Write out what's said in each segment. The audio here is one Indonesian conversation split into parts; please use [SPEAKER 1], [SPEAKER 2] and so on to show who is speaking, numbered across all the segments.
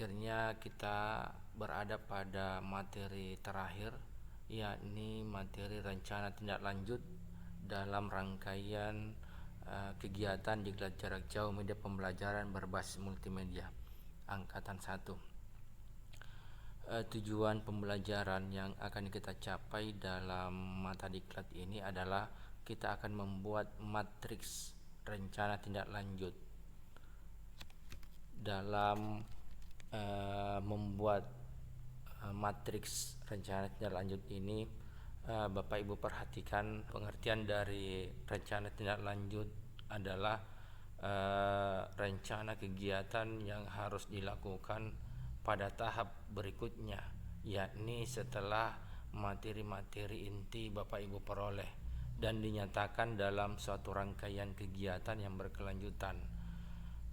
[SPEAKER 1] Akhirnya kita berada pada materi terakhir, yakni materi rencana tindak lanjut dalam rangkaian kegiatan diklat jarak jauh media pembelajaran berbasis multimedia angkatan 1. Tujuan pembelajaran yang akan kita capai dalam mata diklat ini adalah kita akan membuat matriks rencana tindak lanjut. Dalam membuat matriks rencana tindak lanjut ini, Bapak Ibu perhatikan pengertian dari rencana tindak lanjut adalah rencana kegiatan yang harus dilakukan pada tahap berikutnya, yakni setelah materi-materi inti Bapak Ibu peroleh dan dinyatakan dalam suatu rangkaian kegiatan yang berkelanjutan.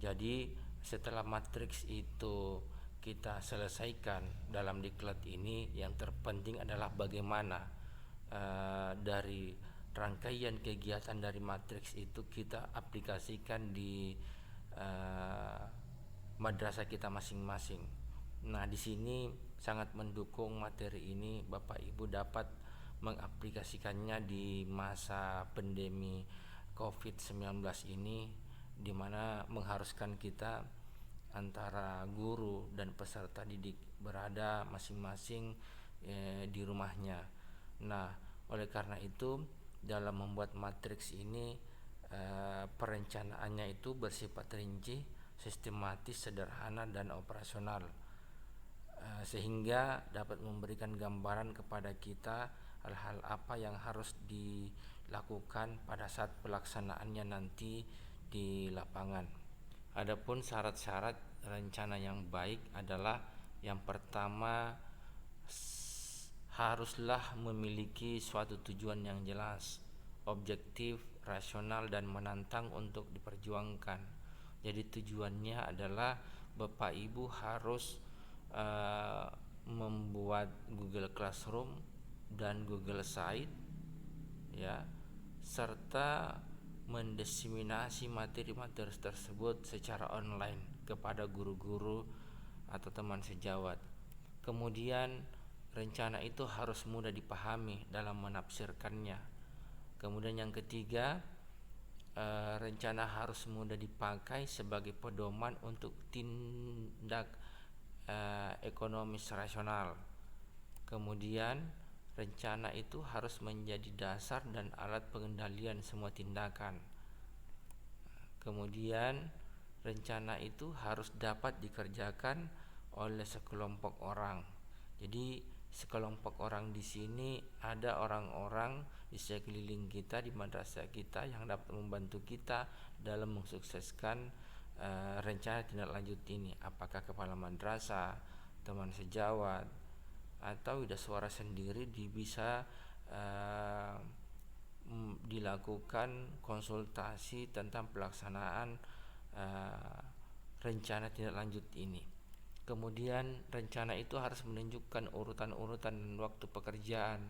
[SPEAKER 1] Jadi setelah matriks itu kita selesaikan dalam diklat ini, yang terpenting adalah bagaimana dari rangkaian kegiatan dari matriks itu kita aplikasikan di madrasah kita masing-masing. Nah, di sini sangat mendukung materi ini Bapak Ibu dapat mengaplikasikannya di masa pandemi COVID-19 ini, di mana mengharuskan kita antara guru dan peserta didik berada masing-masing di rumahnya. Nah, oleh karena itu dalam membuat matriks ini perencanaannya itu bersifat rinci, sistematis, sederhana dan operasional, sehingga dapat memberikan gambaran kepada kita hal-hal apa yang harus dilakukan pada saat pelaksanaannya nanti di lapangan. Adapun syarat-syarat rencana yang baik adalah yang pertama, haruslah memiliki suatu tujuan yang jelas, objektif, rasional dan menantang untuk diperjuangkan. Jadi tujuannya adalah Bapak Ibu harus membuat Google Classroom dan Google Site, ya, serta mendiseminasi materi-materi tersebut secara online kepada guru-guru atau teman sejawat. Kemudian rencana itu harus mudah dipahami dalam menafsirkannya. Kemudian yang ketiga, rencana harus mudah dipakai sebagai pedoman untuk tindak ekonomis rasional. Kemudian rencana itu harus menjadi dasar dan alat pengendalian semua tindakan. Kemudian rencana itu harus dapat dikerjakan oleh sekelompok orang. Jadi sekelompok orang di sini ada orang-orang di sekeliling kita, di madrasah kita, yang dapat membantu kita dalam mensukseskan rencana tindak lanjut ini. Apakah kepala madrasah, teman sejawat, atau ada suara sendiri bisa dilakukan konsultasi tentang pelaksanaan rencana tindak lanjut ini. Kemudian rencana itu harus menunjukkan urutan-urutan dan waktu pekerjaan.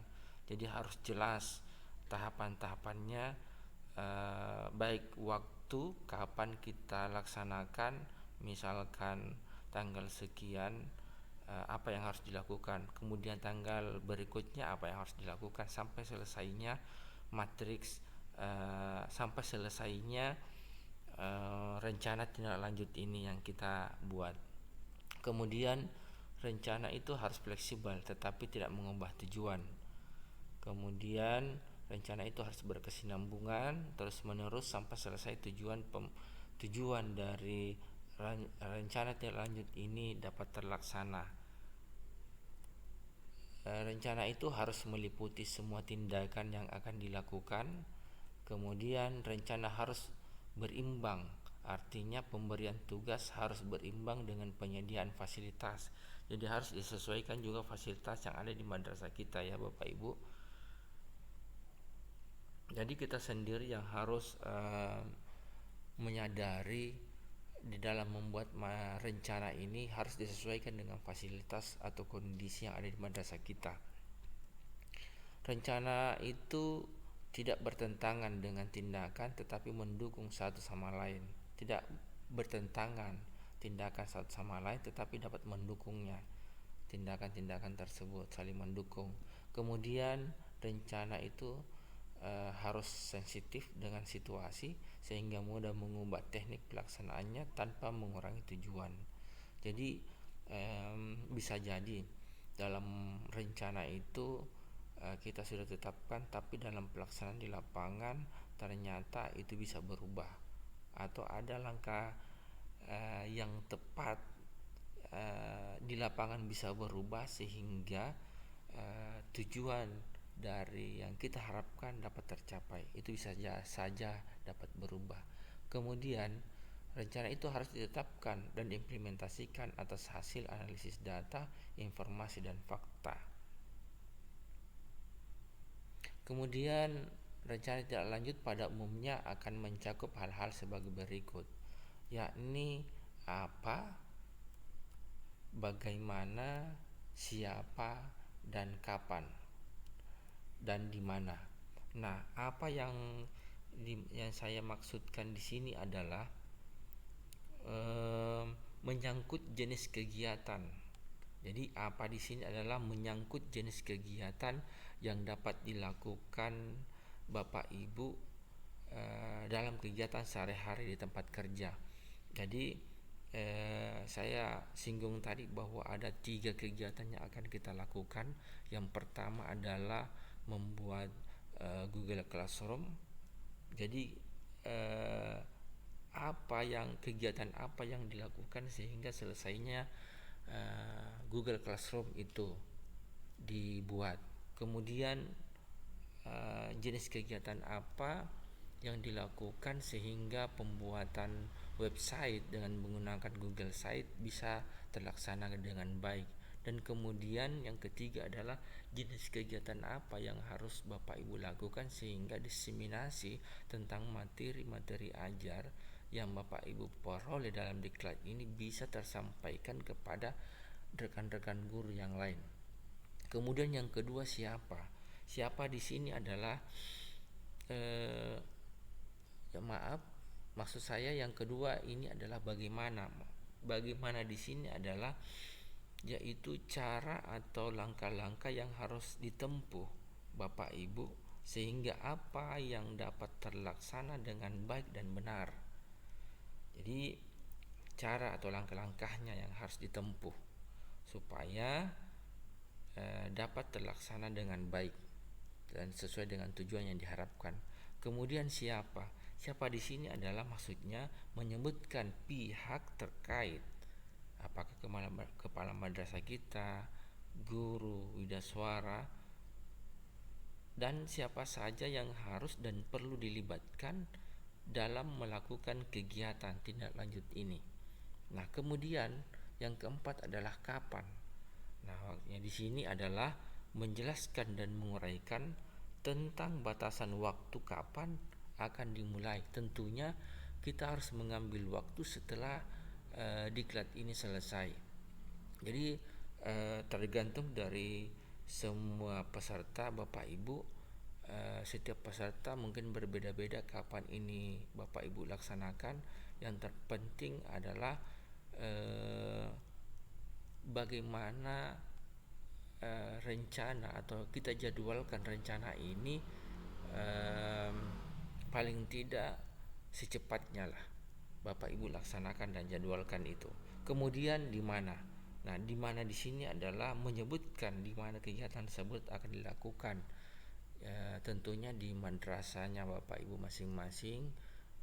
[SPEAKER 1] Jadi harus jelas tahapan-tahapannya, baik waktu kapan kita laksanakan, misalkan tanggal sekian apa yang harus dilakukan, kemudian tanggal berikutnya apa yang harus dilakukan, sampai selesainya matriks, sampai selesainya rencana tindak lanjut ini yang kita buat. Kemudian rencana itu harus fleksibel tetapi tidak mengubah tujuan. Kemudian rencana itu harus berkesinambungan terus menerus sampai selesai tujuan dari rencana tindak lanjut ini dapat terlaksana. Rencana itu harus meliputi semua tindakan yang akan dilakukan. Kemudian rencana harus berimbang, artinya pemberian tugas harus berimbang dengan penyediaan fasilitas. Jadi harus disesuaikan juga fasilitas yang ada di madrasah kita, ya Bapak Ibu. Jadi kita sendiri yang harus menyadari di dalam membuat rencana ini harus disesuaikan dengan fasilitas atau kondisi yang ada di madrasah kita. Rencana itu tidak bertentangan dengan tindakan tetapi mendukung satu sama lain. Tidak bertentangan tindakan satu sama lain, tetapi dapat mendukungnya. Tindakan-tindakan tersebut saling mendukung. Kemudian rencana itu harus sensitif dengan situasi sehingga mudah mengubah teknik pelaksanaannya tanpa mengurangi tujuan. Jadi bisa jadi dalam rencana itu kita sudah tetapkan, tapi dalam pelaksanaan di lapangan ternyata itu bisa berubah, atau ada langkah yang tepat di lapangan bisa berubah sehingga tujuan dari yang kita harapkan dapat tercapai. Itu bisa saja dapat berubah. Kemudian rencana itu harus ditetapkan dan diimplementasikan atas hasil analisis data, informasi, dan fakta. Kemudian rencana tidak lanjut pada umumnya akan mencakup hal-hal sebagai berikut, yakni apa, bagaimana, siapa, dan kapan, dan di mana. Nah, apa yang saya maksudkan di sini adalah menyangkut jenis kegiatan. Jadi apa di sini adalah menyangkut jenis kegiatan yang dapat dilakukan Bapak Ibu dalam kegiatan sehari-hari di tempat kerja. Jadi saya singgung tadi bahwa ada 3 kegiatan yang akan kita lakukan. Yang pertama adalah membuat Google Classroom. Jadi kegiatan apa yang dilakukan sehingga selesainya Google Classroom itu dibuat. Kemudian jenis kegiatan apa yang dilakukan sehingga pembuatan website dengan menggunakan Google Site bisa terlaksana dengan baik. Dan kemudian yang ketiga adalah jenis kegiatan apa yang harus Bapak Ibu lakukan sehingga diseminasi tentang materi-materi ajar yang Bapak Ibu peroleh dalam diklat ini bisa tersampaikan kepada rekan-rekan guru yang lain. Kemudian yang kedua, siapa? Siapa di sini adalah maksud saya yang kedua ini adalah bagaimana. Bagaimana di sini adalah yaitu cara atau langkah-langkah yang harus ditempuh Bapak Ibu sehingga apa yang dapat terlaksana dengan baik dan benar. Jadi cara atau langkah-langkahnya yang harus ditempuh supaya dapat terlaksana dengan baik dan sesuai dengan tujuan yang diharapkan. Kemudian siapa? Siapa di sini adalah maksudnya menyebutkan pihak terkait, apakah kepala madrasah kita, guru, widaswara, dan siapa saja yang harus dan perlu dilibatkan dalam melakukan kegiatan tindak lanjut ini. Nah, kemudian yang keempat adalah kapan. Nah, di sini adalah menjelaskan dan menguraikan tentang batasan waktu kapan akan dimulai. Tentunya kita harus mengambil waktu setelah diklat ini selesai. Jadi tergantung dari semua peserta Bapak Ibu. Setiap peserta mungkin berbeda-beda kapan ini Bapak Ibu laksanakan. Yang terpenting adalah bagaimana rencana atau kita jadwalkan rencana ini paling tidak secepatnya lah Bapak Ibu laksanakan dan jadwalkan itu. Kemudian di mana? Nah, di mana di sini adalah menyebutkan di mana kegiatan tersebut akan dilakukan. Tentunya di madrasahnya Bapak Ibu masing-masing,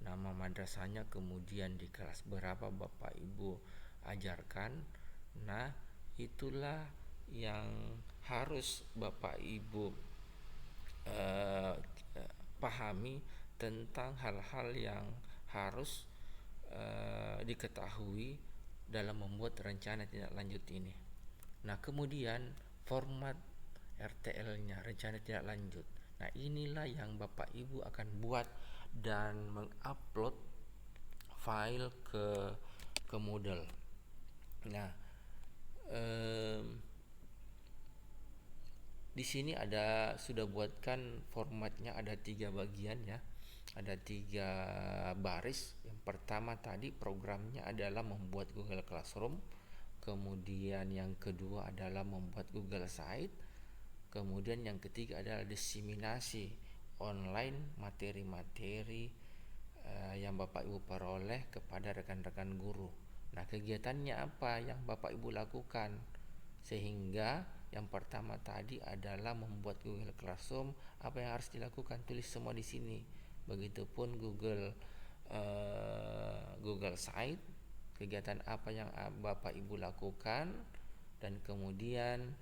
[SPEAKER 1] nama madrasahnya, kemudian di kelas berapa Bapak Ibu ajarkan. Nah, itulah yang harus Bapak Ibu pahami tentang hal-hal yang harus diketahui dalam membuat rencana tindak lanjut ini. Nah, kemudian format RTL-nya, rencana tindak lanjut. Nah, inilah yang Bapak Ibu akan buat dan mengupload file ke Moodle. Nah, di sini sudah buatkan formatnya, ada 3 bagian ya. ada 3 baris. Yang pertama tadi programnya adalah membuat Google Classroom, kemudian yang kedua adalah membuat Google Site, kemudian yang ketiga adalah diseminasi online materi-materi yang Bapak Ibu peroleh kepada rekan-rekan guru. Nah, kegiatannya apa yang Bapak Ibu lakukan? Sehingga yang pertama tadi adalah membuat Google Classroom. Apa yang harus dilakukan? Tulis semua di sini. Begitupun Google Site, kegiatan apa yang Bapak Ibu lakukan, dan kemudian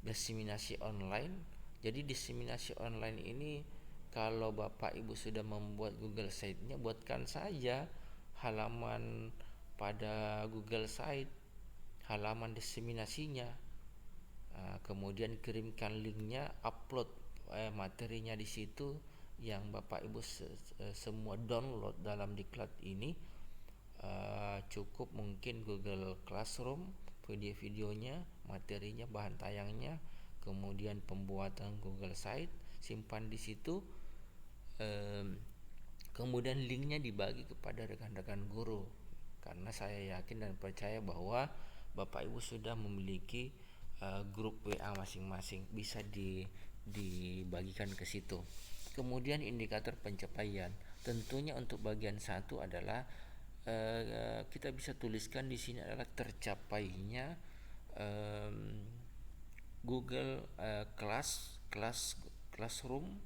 [SPEAKER 1] diseminasi online. Jadi diseminasi online ini, kalau Bapak Ibu sudah membuat Google Site-nya, buatkan saja halaman pada Google Site, halaman diseminasinya. Kemudian kirimkan linknya, upload materinya di situ yang Bapak Ibu semua download dalam diklat ini. Cukup mungkin Google Classroom, video-videonya, materinya, bahan tayangnya, kemudian pembuatan Google Site, simpan di situ. Kemudian linknya dibagi kepada rekan-rekan guru, karena saya yakin dan percaya bahwa Bapak Ibu sudah memiliki grup WA masing-masing, bisa dibagikan ke situ. Kemudian indikator pencapaian, tentunya untuk bagian satu adalah kita bisa tuliskan di sini adalah tercapainya Google Classroom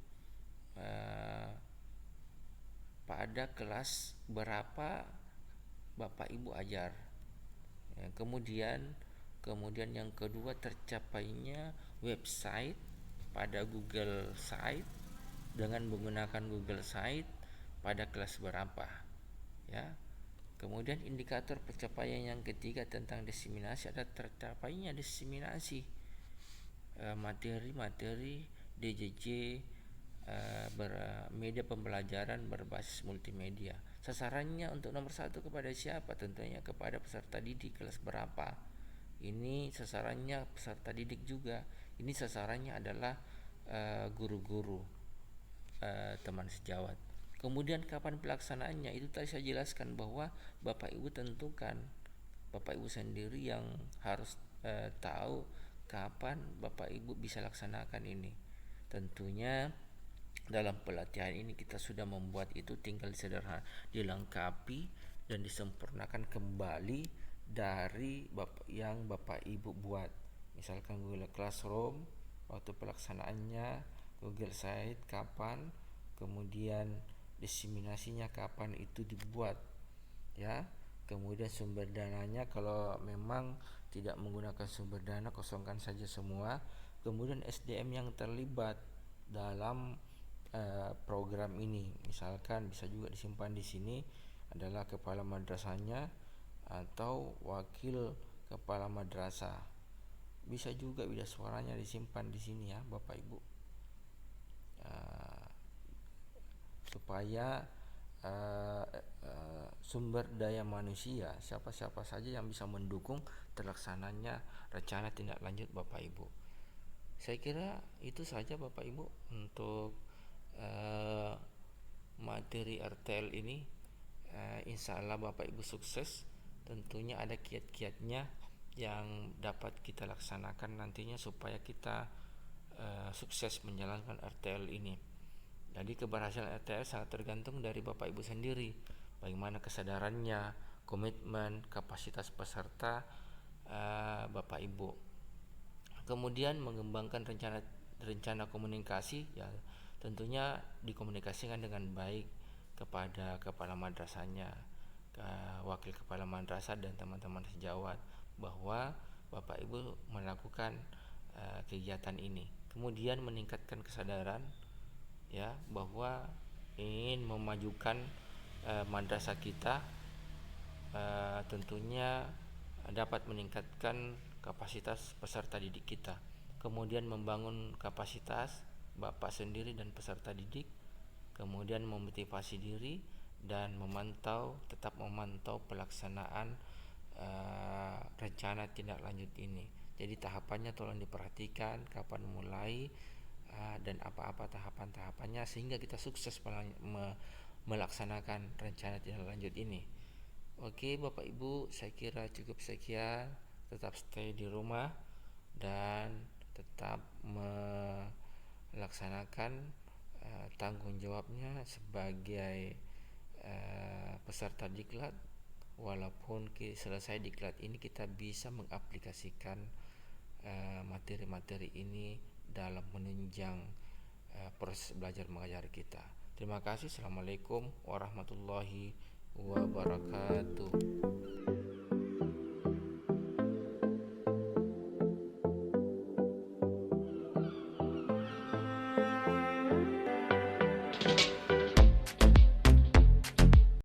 [SPEAKER 1] pada kelas berapa Bapak Ibu ajar. Kemudian yang kedua, tercapainya website pada Google Site dengan menggunakan Google Site pada kelas berapa, ya. Kemudian indikator pencapaian yang ketiga tentang diseminasi ada tercapainya diseminasi materi-materi DJJ media pembelajaran berbasis multimedia. Sasarannya untuk nomor 1 kepada siapa? Tentunya kepada peserta didik kelas berapa. Ini sasarannya peserta didik juga. Ini sasarannya adalah guru-guru, teman sejawat. Kemudian kapan pelaksanaannya? Itu tadi saya jelaskan bahwa Bapak Ibu tentukan, Bapak Ibu sendiri yang harus tahu kapan Bapak Ibu bisa laksanakan ini. Tentunya dalam pelatihan ini kita sudah membuat itu, tinggal sederhana dilengkapi dan disempurnakan kembali dari yang Bapak Ibu buat. Misalkan Google Classroom, waktu pelaksanaannya, Google Site kapan, kemudian diseminasinya kapan itu dibuat, ya. Kemudian sumber dananya, kalau memang tidak menggunakan sumber dana, kosongkan saja semua. Kemudian SDM yang terlibat dalam program ini, misalkan bisa juga disimpan di sini adalah kepala madrasahnya atau wakil kepala madrasah. Bisa juga bila suaranya disimpan di sini, ya Bapak Ibu, supaya sumber daya manusia, siapa-siapa saja yang bisa mendukung terlaksananya rencana tindak lanjut Bapak Ibu. Saya kira itu saja Bapak Ibu untuk materi RTL ini. Insya Allah Bapak Ibu sukses. Tentunya ada kiat-kiatnya yang dapat kita laksanakan nantinya supaya kita sukses menjalankan RTL ini. Jadi keberhasilan RTL sangat tergantung dari Bapak Ibu sendiri, bagaimana kesadarannya, komitmen, kapasitas peserta Bapak Ibu. Kemudian mengembangkan rencana komunikasi, ya tentunya dikomunikasikan dengan baik kepada kepala madrasahnya, wakil kepala madrasah dan teman-teman sejawat bahwa Bapak Ibu melakukan kegiatan ini. Kemudian meningkatkan kesadaran, ya, bahwa ingin memajukan madrasah kita, tentunya dapat meningkatkan kapasitas peserta didik kita. Kemudian membangun kapasitas Bapak sendiri dan peserta didik, kemudian memotivasi diri dan tetap memantau pelaksanaan rencana tindak lanjut ini. Jadi tahapannya tolong diperhatikan, kapan mulai, dan apa-apa tahapan-tahapannya sehingga kita sukses melaksanakan rencana tindak lanjut ini. Oke Bapak Ibu, saya kira cukup sekian. Tetap stay di rumah dan tetap melaksanakan tanggung jawabnya sebagai peserta diklat. Walaupun selesai diklat ini kita bisa mengaplikasikan materi-materi ini dalam menunjang proses belajar mengajar kita. Terima kasih. Assalamualaikum warahmatullahi wabarakatuh.